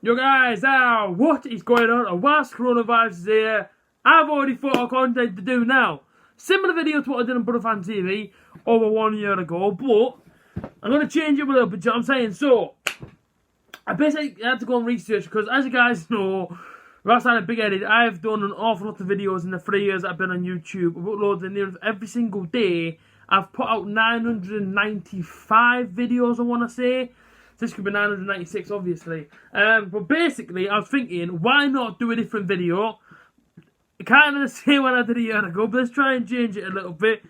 Yo guys, what is going on? Whilst coronavirus is here, I've already thought of content to do now. Similar video to what I did on Brother Fan TV over 1 year ago, but I'm going to change it a little bit, you know what I'm saying? So, I basically had to go and research, because as you guys know, whilst I'm a big edit, I've done an awful lot of videos in the 3 years I've been on YouTube. I've uploaded nearly every single day. I've put out 995 videos, I want to say. This could be 996, obviously. But basically, I was thinking, why not do a different video? Kind of the same one I did a year ago, but let's try and change it a little bit.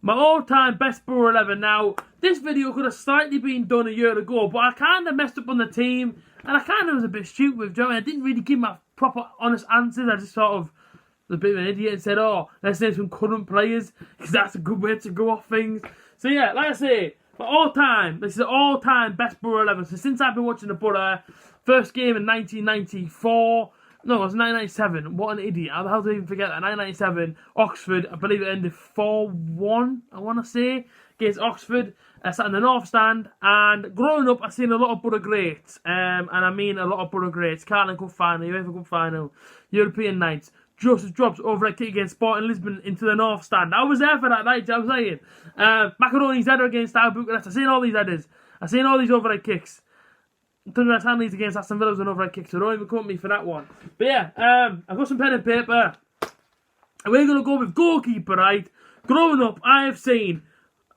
My all-time best Borough 11. Now, this video could have slightly been done a year ago, but I kind of messed up on the team, and I kind of was a bit stupid with Joey. I didn't really give my proper, honest answers. I just sort of was a bit of an idiot and said, oh, let's name some current players, because that's a good way to go off things. So yeah, like I say, for all time, this is the all-time best Borough 11. So since I've been watching the Borough, first game in 1994, no, it was 1997. What an idiot. How the hell did I even forget that? 1997, Oxford, I believe it ended 4-1, I want to say, against Oxford. I sat in the North Stand, and growing up, I've seen a lot of Borough greats. And I mean a lot of Borough greats. Carling Cup final, UEFA Cup final, European nights. Joseph Drops overhead kick against Sporting Lisbon into the North Stand. I was there for that night, I was saying. Macaroni's header against Bucharest. I've seen all these headers. I've seen all these overhead kicks. Thunderous Hanley's against Aston Villa was an overhead kick, so don't even quote me for that one. But yeah, I've got some pen and paper. And we're going to go with goalkeeper, right? Growing up, I have seen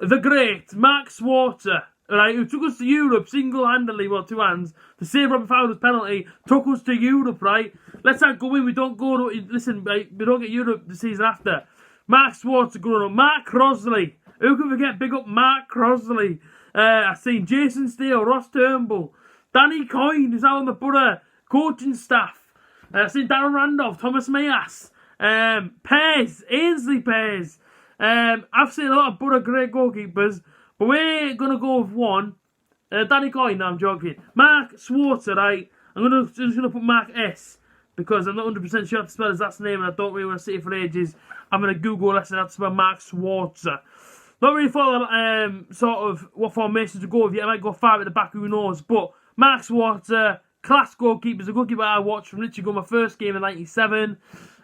the great Mark Schwarzer, right, who took us to Europe single-handedly, well, two hands, to save Robert Fowler's penalty, took us to Europe, right? Let's not go in, we don't go to, listen, right, we don't get Europe the season after. Mark Schwarzer growing up, Mark Crosley, who can forget, big up Mark Crosley. I've seen Jason Steele, Ross Turnbull, Danny Coyne, who's now on the Borough coaching staff. I've seen Darren Randolph, Thomas Mayas, Pears, Ainsley Pears. I've seen a lot of Borough great goalkeepers, but we're going to go with one. Danny Coyne, no, I'm joking. Mark Schwarzer, right? I'm just going to put Mark S, because I'm not 100% sure how to spell his last name, and I don't really want to say it for ages. I'm going to Google lesson how to spell Mark Schwarzer. Not really thought sort of what formation to go with yet. I might go 5 at the back, who knows. But Mark Schwarzer, class goalkeeper, a goalkeeper I watched from literally my first game in '97.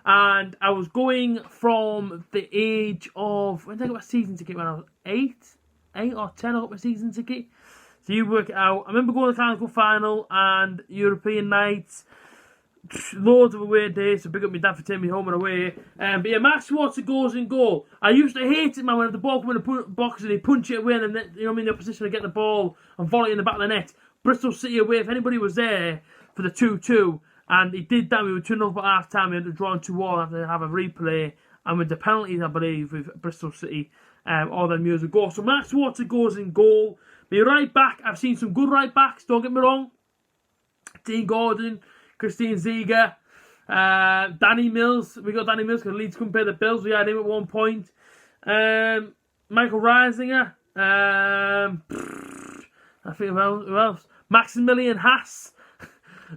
And I was going from the age of, when did I get my season ticket? When I was 8 or 10, I got my season ticket. So you work it out. I remember going to the Carling Cup final and European nights. Loads of away days, so big up my dad for taking me home and away. But yeah, Mark Schwarzer goes in goal. I used to hate it, man, when the ball come in the box and they punch it away and then, you know what I mean, the opposition to get the ball and volley it in the back of the net. Bristol City away, if anybody was there for the 2-2, and he did that, we were 2-0 at half time, we had to draw 2-1 after have a replay, and with the penalties, I believe, with Bristol City, all them years ago. So Mark Schwarzer goes in goal. My right back, I've seen some good right backs, don't get me wrong. Dean Gordon, Christine Ziege, Danny Mills. We got Danny Mills because Leeds couldn't pay the bills. We had him at one point. Michael Reisinger. I think who else? Maximilian Haas.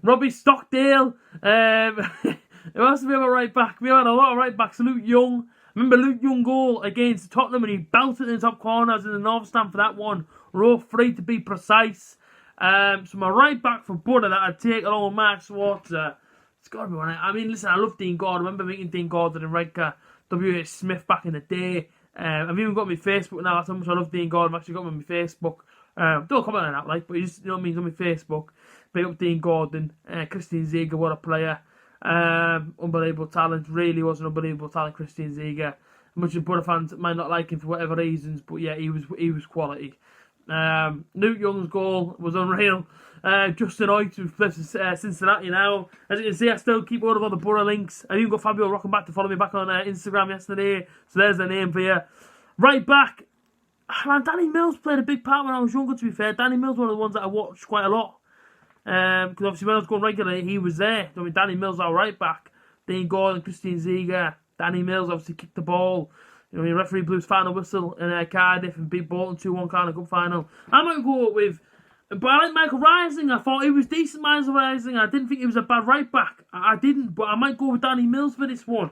Robbie Stockdale. Who else did we have a right back? We had a lot of right backs. Luke Young. I remember Luke Young goal against Tottenham and he bounced it in the top corners in the North Stand for that one. Row 3 to be precise. So my right back for Borough that I'd take along with Mark Schwarzer. It's got to be one. I mean, listen, I love Dean Gordon. I remember meeting Dean Gordon and Redcar, W.H. Smith back in the day. I've even got my Facebook now. That's how much I love Dean Gordon. I've actually got him on my Facebook. Don't comment on that, like, but you just, you know what I mean, on my Facebook. Big up Dean Gordon. Christine Ziege, what a player. Unbelievable talent. Really was an unbelievable talent, Christine Ziege. Much of Borough fans might not like him for whatever reasons, but yeah, he was quality. Luke Young's goal was unreal. Justin Hoyt, who plays for Cincinnati now. As you can see, I still keep hold of all the Borough links. I even got Fabio Rockenback to follow me back on Instagram yesterday. So there's the name for you. Right back. Man, Danny Mills played a big part when I was younger, to be fair. Danny Mills was one of the ones that I watched quite a lot. Because obviously when I was going regularly, he was there. I mean, Danny Mills, our right back. Dean Gordon, Christine Ziege. Danny Mills obviously kicked the ball. You know, he referee blew his final whistle in Cardiff and beat Bolton 2-1 Carling Cup final. I might go with, but I like Michael Reisinger. I thought he was decent, Michael Reisinger. I didn't think he was a bad right back. I didn't, but I might go with Danny Mills for this one.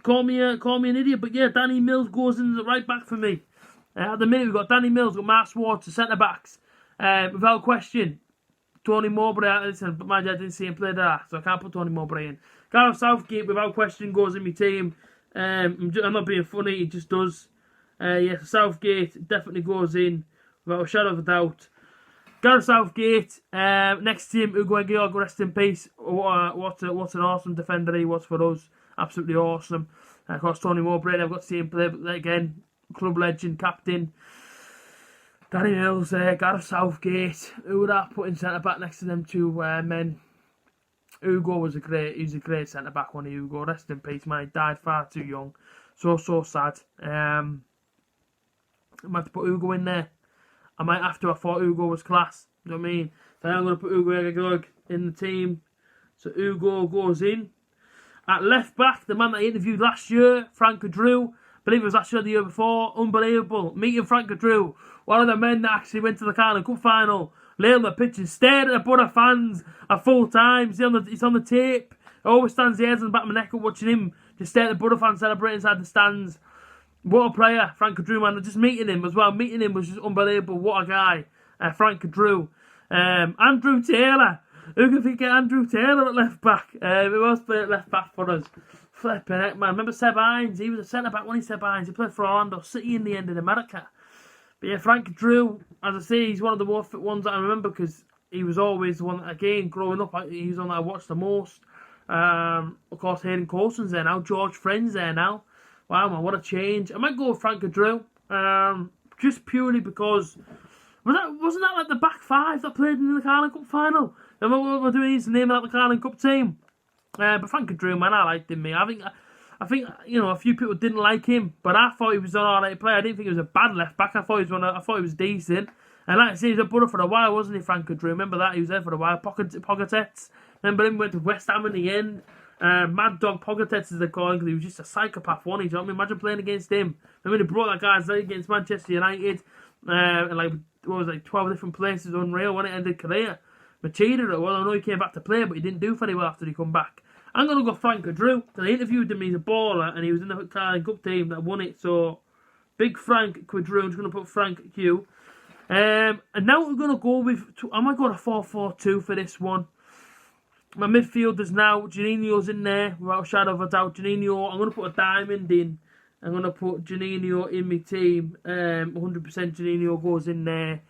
Call me an idiot, but yeah, Danny Mills goes in the right back for me. At the minute, we've got Danny Mills, got Mark Schwarzer, centre backs. Without question, Tony Mowbray. Listen, but mind you, I didn't see him play that, so I can't put Tony Mowbray in. Gareth Southgate, without question, goes in my team. I'm not being funny, he just does. Yes, Southgate definitely goes in, without a shadow of a doubt. Gareth Southgate, next to him, Ugo Egiog, rest in peace. What an awesome defender he was for us. Absolutely awesome. Of course, Tony Mowbray, I've got to see him play, but again, club legend, captain. Danny Mills, Gareth Southgate. Who would I put in centre-back next to them two men? Ugo was he's a great centre-back, one of Ugo. Rest in peace, man. He died far too young. So sad. I might have to put Ugo in there. I might have to. I thought Ugo was class. You know what I mean? So I'm going to put Ugo Egiog in the team. So Ugo goes in. At left back, the man that I interviewed last year, Frank Drew. I believe it was last year or the year before. Unbelievable. Meeting Frank Drew. One of the men that actually went to the Carling Cup final. Lay on the pitch and stared at the Borough fans at full time. He's on the tape. I always stands the hairs on the back of my neck up watching him just stare at the Borough fans celebrating inside the stands. What a player, Frank Drew, man. Just meeting him as well. Meeting him was just unbelievable. What a guy. Frank Drew. Andrew Taylor. Who can forget Andrew Taylor at left back? He was playing at left back for us. Flipping heck, man. Remember Seb Hines? He was a centre back when he Seb Hines. He played for Orlando City in the end in America. But yeah, Frank Drew, as I say, he's one of the more fit ones that I remember because he was always the one that, again, growing up, he was the one that I watched the most. Of course, Hayden Coulson's there now. George Friend's there now. Wow, man, what a change. I might go with Frank Drew, just purely because wasn't that like the back five that played in the Carling Cup final? And what we're doing is naming out the Carling Cup team. But Frank Drew, man, I liked him, mate. I think you know a few people didn't like him, but I thought he was an alright player. I didn't think he was a bad left back. I thought he was decent. And like I say, he was a Borough for a while, wasn't he, Frank Drew? Remember that? He was there for a while. Pogatetz. Remember him? Went to West Ham in the end. Mad Dog Pogatetz, as they call him, because he was just a psychopath, wasn't he? Do you know what I mean? Imagine playing against him. I mean, he brought that guy against Manchester United, and like, what was it, like 12 different places, unreal, when it ended career. But cheated it. Well, I know he came back to play, but he didn't do very well after he come back. I'm going to go Frank Drew. I interviewed him, he's a baller, and he was in the Carling Cup team that won it, so big Frank Drew. I'm just going to put Frank Q. And now we're going to go with, I might go to 4-4-2 for this one. My midfielders now, Janino's in there, without a shadow of a doubt. Janino, I'm going to put a diamond in. I'm going to put Janino in my team. 100% Janino goes in there.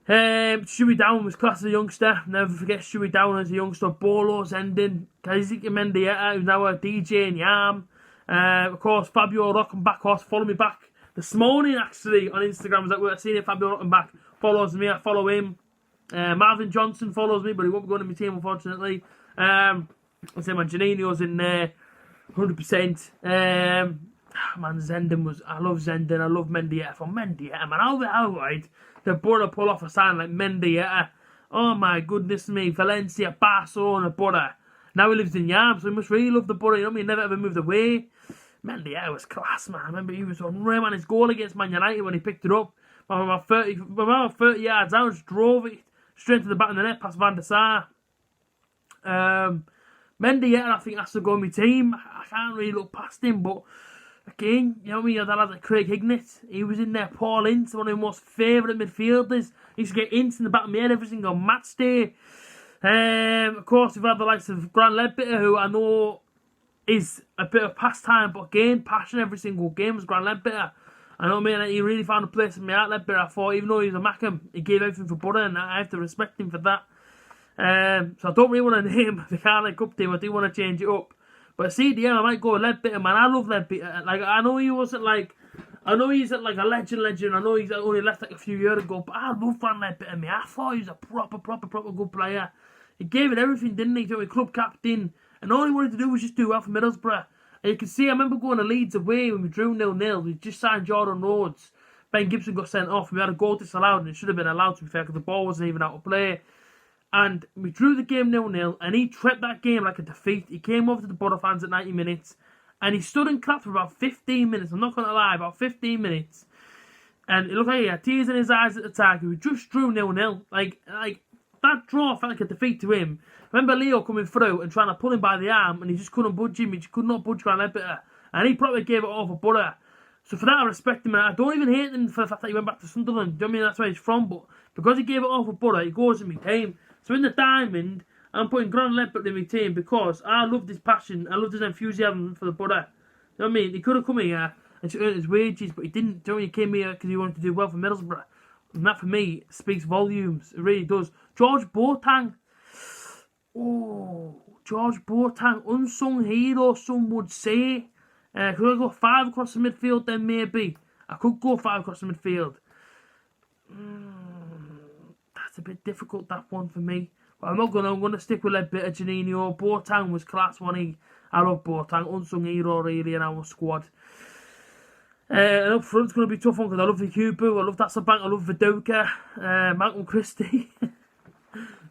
Stewie Down was class as a youngster. Never forget Stewie Down as a youngster. Bolo's ending. Kazik Mendieta, who's now a DJ in Yam. Of course, Fabio Rockenbach, follow me back this morning actually on Instagram. I've seen it, Fabio Rockenbach follows me, I follow him. Marvin Johnson follows me, but he won't be going to my team, unfortunately. I say my Janino's in there, 100%. Man, Zenden I love Zenden, I love Mendieta. For Mendieta, man, how the hell, right? The Borough pull off a sign like Mendieta. Oh my goodness me, Valencia, Barcelona, Borough. Now he lives in Yam, so he must really love the Borough, you know what I mean? Never ever moved away. Mendieta was class, man. I remember he was unreal, man. His goal against Man United when he picked it up. About 30 yards out, just drove it straight to the back of the net past Van der Sar. Mendieta, I think, has to go on my team. I can't really look past him, but again, you know what I mean? That lad like Craig Hignett, he was in there. Paul Ince, one of my most favourite midfielders. He used to get Ince in the back of my head every single match day. Of course, we've had the likes of Grant Ledbetter, who I know is a bit of pastime, but again, passion every single game was Grant Ledbetter. I know, man, he really found a place in my heart, Ledbetter. I thought, even though he was a Mackham, he gave everything for Borough, and I have to respect him for that. So I don't really want to name the Carling Cup team. I do want to change it up. But CDM, I might go with Ledbetter, man. I love Ledbetter. Like, I know he wasn't like, I know he's like a legend. I know he's only left like a few years ago, but I love Grant Ledbetter, man. I thought he was a proper good player. He gave it everything, didn't he? He was club captain, and all he wanted to do was just do well for Middlesbrough. And you can see, I remember going to Leeds away when we drew 0-0. We just signed Jordan Rhodes. Ben Gibson got sent off. We had a goal disallowed, and it should have been allowed, to be fair, because the ball wasn't even out of play. And we drew the game 0-0, and he treated that game like a defeat. He came over to the Borough fans at 90 minutes, and he stood and clapped for about 15 minutes. I'm not going to lie, about 15 minutes. And it looked like he had tears in his eyes at the time. We just drew 0-0. Like that draw felt like a defeat to him. I remember Leo coming through and trying to pull him by the arm, and he just couldn't budge him. He just could not budge Grant Ledbetter. And he probably gave it all for Borough. So for that, I respect him, and I don't even hate him for the fact that he went back to Sunderland. Do you know what I mean? That's where he's from, but because he gave it all for Butter, he goes in my team. So in the diamond, I'm putting Grant Leppert in my team because I loved his passion, I loved his enthusiasm for the Butter. You know what I mean? He could have come here and earned his wages, but he didn't. Do you know what I mean? He came here because he wanted to do well for Middlesbrough. And that, for me, speaks volumes. It really does. George Boateng. Oh, George Boateng, unsung hero, some would say. Could I go 5 across the midfield then, maybe? I could go 5 across the midfield. That's a bit difficult, that one, for me. But I'm going to stick with a bit of Janino. Boateng was class, wasn't he? I love Boateng, unsung hero, really, in our squad. And up front, it's going to be a tough one because I love the Cubu, I love Dasselbank, I love Viduka, Malcolm Christie.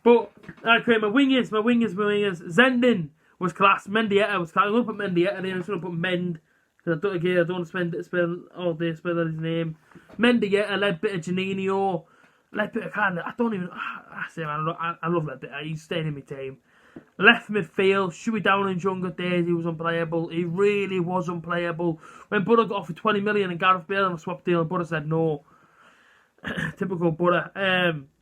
But, okay, my wingers. Zendin was class. Mendieta was class. I'm going to put Mendieta in. I'm just going to put Mend. Because I don't want to spend all day spelling his name. Mendieta, Leadbitter, Janino. Leadbitter kind of, I don't even, I say, man, I love Leadbitter. He's staying in my team. Left midfield, Shuey Downing's younger days, he was unplayable. He really was unplayable. When Butter got offered 20 million and Gareth Bale on a swap deal, and Butter said no. Typical Butter.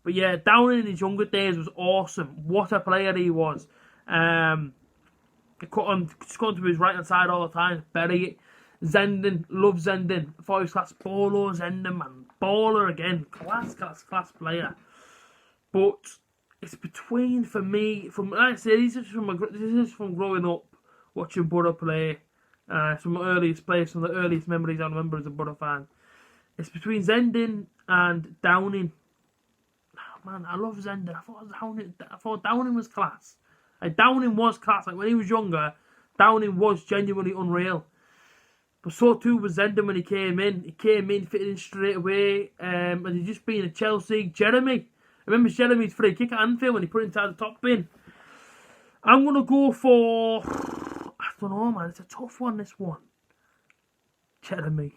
But yeah, Downing in his younger days was awesome. What a player he was. He cut to his right hand side all the time, bury it. Zendin, love Zendin. I thought he was class. Bolo Zendin, man. Baller again. Class player. But it's between, for me, from, like I say, this is from growing up, watching Butter play. Some earliest players, some of the earliest memories I remember as a Butter fan. It's between Zendin and Downing. Oh, man, I love Zendin. I thought Downing was class. Like, Downing was class. Like, when he was younger, Downing was genuinely unreal. But so too was Zendin when he came in. He came in, fitted in straight away. And he'd just been at Chelsea. Jeremy. I remember Jeremy's free kick at Anfield when he put it inside the top bin. I'm going to go for, I don't know, man. It's a tough one, this one. Jeremy.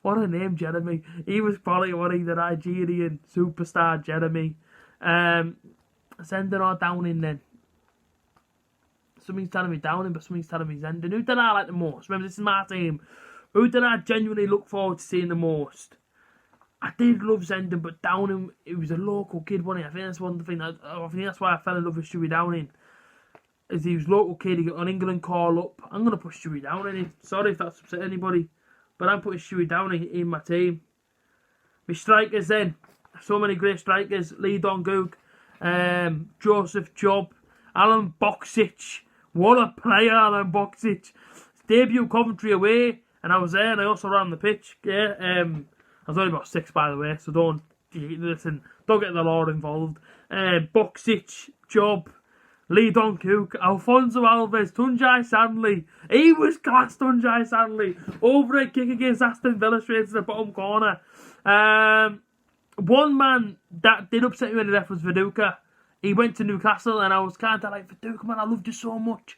What a name, Jeremy. He was probably the Nigerian superstar, Jeremy. Zendin or Downing then? Something's telling me Downing, but something's telling me Zendin. Who did I like the most? Remember, this is my team. Who did I genuinely look forward to seeing the most? I did love Zendin, but Downing, he was a local kid, wasn't he? I think that's one thing. I think that's why I fell in love with Shuey Downing. As he was a local kid, he got an England call up. I'm going to put Shuey Downing in. Sorry if that's upset anybody, but I'm putting Shuey Downing in my team. My strikers then. So many great strikers. Lee Dong-gook, Joseph Job, Alan Boksic. What a player, Alan Boksic. His debut Coventry away, and I was there, and I also ran the pitch. Yeah, I was only about 6, by the way, so don't get the law involved. Boksic, Job, Lee Dong-gook, Alfonso Alves, Tunjai Sandley. He was class, Tunjai Sandley. Overhead kick against Aston Villa straight to the bottom corner. One man that did upset me when he left was Viduka. He went to Newcastle, and I was kind of like, Viduka, man, I loved you so much.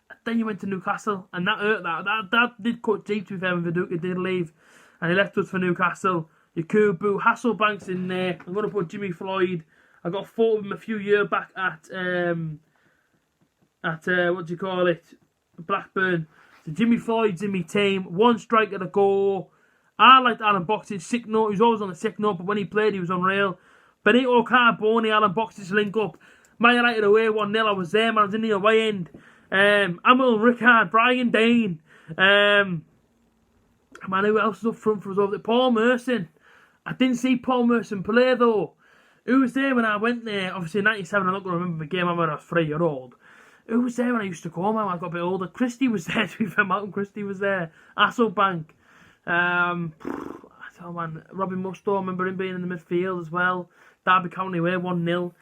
And then you went to Newcastle, and that hurt. That did cut deep, to be fair, when Viduka did leave. And he left us for Newcastle. Yakubu, Hasselbank's in there. I'm going to put Jimmy Floyd. I got a photo of him a few years back at what do you call it? Blackburn. So Jimmy Floyd's in my team. 1 striker to go. I liked Alan Boksic, sick note. He was always on a sick note, but when he played, he was unreal. Benito Carboni, Alan Boksic link up. Man United away 1-0. I was there, man. I was in the away end. Amel Rickard, Brian Dane. Man, who else was up front for us over there? Paul Merson. I didn't see Paul Merson play though. Who was there when I went there? Obviously in 97, I'm not going to remember the game when I was 3-year-old. Who was there when I used to go, man, when I got a bit older? Christie was there, to be fair. Malcolm Christie was there. Hasselbank. I tell man, Robin Musto, I remember him being in the midfield as well. Derby County away, 1-0.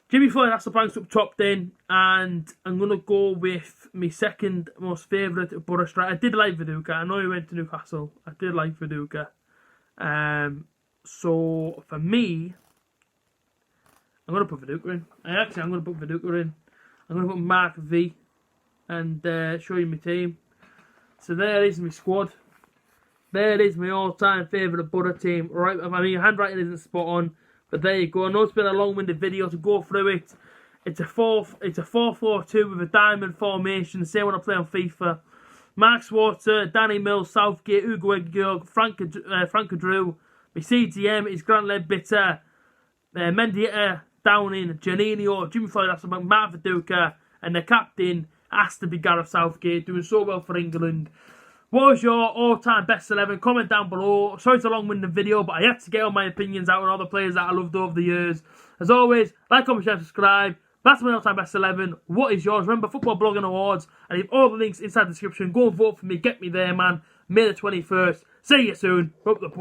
Jimmy Floyd, Hasselbank's up top then. And I'm going to go with my second most favourite Butter striker. I did like Viduka. I know he went to Newcastle. I did like Viduka. So, for me, I'm going to put Viduka in. I'm going to put Viduka in. I'm going to put Mark V and show you my team. So there is my squad. There is my all-time favourite Butter team. Right, I mean, your handwriting isn't spot on, but there you go. I know it's been a long-winded video to go through it. It's a 4-4-2 with a diamond formation, the same one I play on FIFA. Mark Swartzer, Danny Mills, Southgate, Ugo Eggio, Frank Drew. My CTM is Grant Ledbetter, Mendieta, Downing, Janino, Jimmy Floyd Hasselbank, Matt Viduka, and the captain has to be Gareth Southgate, doing so well for England. What was your all-time best 11? Comment down below. Sorry it's a long-winded video, but I had to get all my opinions out on all the players that I loved over the years. As always, like, comment, share, subscribe. That's my all-time best 11. What is yours? Remember, Football Blogging Awards. I leave all the links inside the description. Go and vote for me. Get me there, man. May the 21st. See you soon. Up the